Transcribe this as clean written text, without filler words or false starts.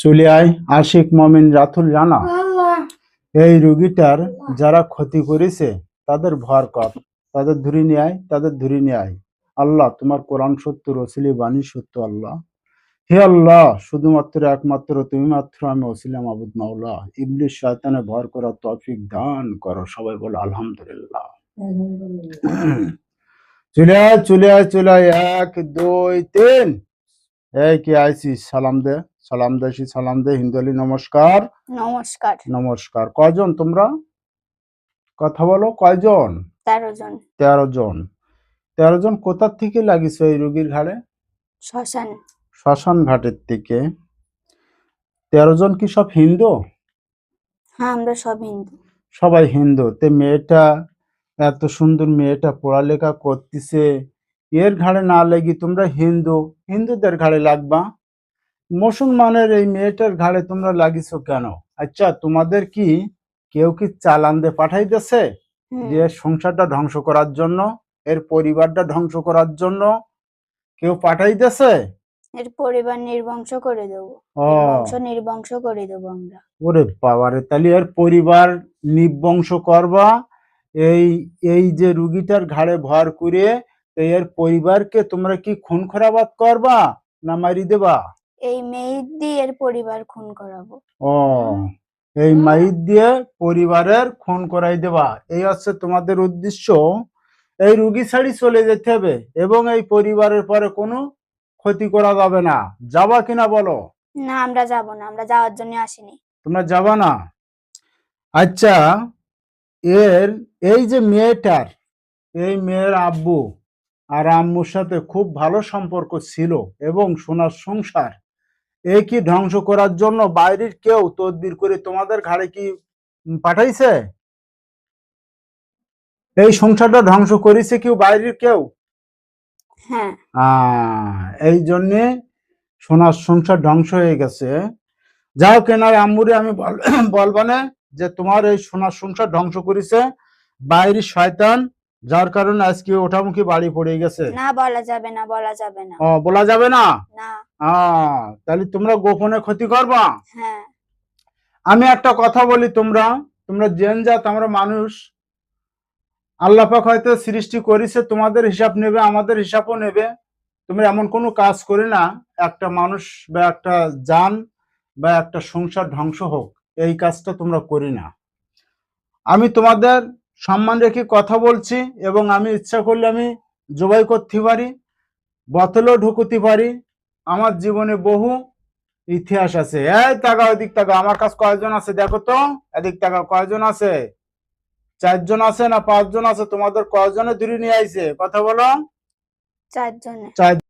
চলে আয় আশিক মমিন রাতুল রানা, এই রোগীটার যারা ক্ষতি করেছে তাদের ভর কর, তাদের ধরে নিয়ে আয়, তাদের ধরে নিয়ে আয়। আল্লাহ তোমার কোরআন সত্য, রসুলি বাণী সত্য। আল্লাহ, হে আল্লাহ, শুধুমাত্র একমাত্র তুমি মাত্র আমি ওসিলা মাবুদ মাওলা, ইবলিস শয়তানে ভর করার তৌফিক দান করো। সবাই বলো আলহামদুলিল্লাহ। চলে আয়, চলে আয়, চলে আয়, 1 2 3। এই কি আইছিস? সালাম দে, সালাম দে, সালাম দে। হিন্দুলি নমস্কার, নমস্কার। নমস্কার। কয়জন তোমরা? কথা বলো, কয়জন? 13 জন। 13 জন। 13 জন কোথা থেকে লাগিস এই রোগীর ঘাড়ে? শ্মশান। শ্মশান ঘাটের থেকে। 13 জন কি সব হিন্দু? হ্যাঁ, আমরা সব হিন্দু। সবাই হিন্দু। তে মেয়েটা, এত সুন্দর মেয়েটা পড়ালেখা করতেছে, এর ঘাড়ে না লাগি তোমরা হিন্দু, হিন্দুদের ঘাড়ে লাগবা। মুসলমানের এই মেয়েটার ঘাড়ে তোমরা লাগিছো কেন? আচ্ছা, তোমাদের কি কেউ কি চালান দিয়ে পাঠাইতেছে যে সংসারটা ধ্বংস করার জন্য, এর পরিবারটা ধ্বংস করার জন্য কেউ পাঠাইতেছে? এর পরিবার নির্বংশ করে দেব, নির্বংশ করে দেব আমরা। ওরে বাবারে, তাহলে এর পরিবার নির্বংশ করবা? এই এই যে রুগীটার ঘাড়ে ভর করে এর পরিবারকে তোমরা কি খুন খরাবাদ করবা না মারি দেবা? এই মেয়ের দিয়ে এর পরিবার খুন করাবো। ও, এই মাইর দিয়ে পরিবারের খুন করাই দেবা, এই হচ্ছে তোমাদের উদ্দেশ্য। এই রুগী ছাড়ি চলে যেতে হবে এবং এই পরিবারের পরে কোনো ক্ষতি করা যাবে না। যাবা কিনা বলো? না, আমরা যাব না, আমরা যাওয়ার জন্য আসিনি। তোমরা যাবা না? আচ্ছা, এর এই যে মেয়েটার, এই মেয়ের আব্বু আর আম্মুর সাথে খুব ভালো সম্পর্ক ছিল এবং সোনার সংসার, এই কি ধ্বংস করার জন্য বাইরের কেউ তদবির করে তোমাদের ঘাড়ে কি পাঠাইছে? এই সংসারটা ধ্বংস করেছে কেউ, বাইরের কেউ? হ্যাঁ। এই জন্যে সোনার সংসার ধ্বংস হয়ে গেছে। যাও কেনার আম্মুরে আমি বলবানে যে তোমার এই সোনার সংসার ধ্বংস করেছে বাইরের শয়তান, যার কারণে আজকে ওঠামুখি বাড়ি পড়ে গেছে। না, বলা যাবে না, বলা যাবে না। বলা যাবে না? না। তাহলে তোমরা গোপনে ক্ষতি করবা? হ্যাঁ। আমি একটা কথা বলি, তোমরা তোমরা জেন জাত, আমরা মানুষ, আল্লাহ পাক হয়তো সৃষ্টি করেছে, তোমাদের হিসাব নেবে, আমাদের হিসাবও নেবে। তোমরা এমন কোনো কাজ করে না একটা মানুষ বা একটা জান বা একটা সংসার ধ্বংস হোক, এই কাজটা তোমরা করি না। আমি তোমাদের সম্মান রেখে কথা বলছি এবং আমি ইচ্ছা করলে আমি জবাই করতে পারি, বোতলেও ঢুকতে পারি। আমার জীবনে বহু ইতিহাস আছে। এই টাকা, ওদিক টাকা, আমার কাছে কয়জন আছে দেখো তো, এদিক টাকা কয়জন আছে? 4 জন আছে না 5 জন আছে? তোমাদের কয়জনে ধরে নিয়ে আইছে? কথা বলো। 4 জনে।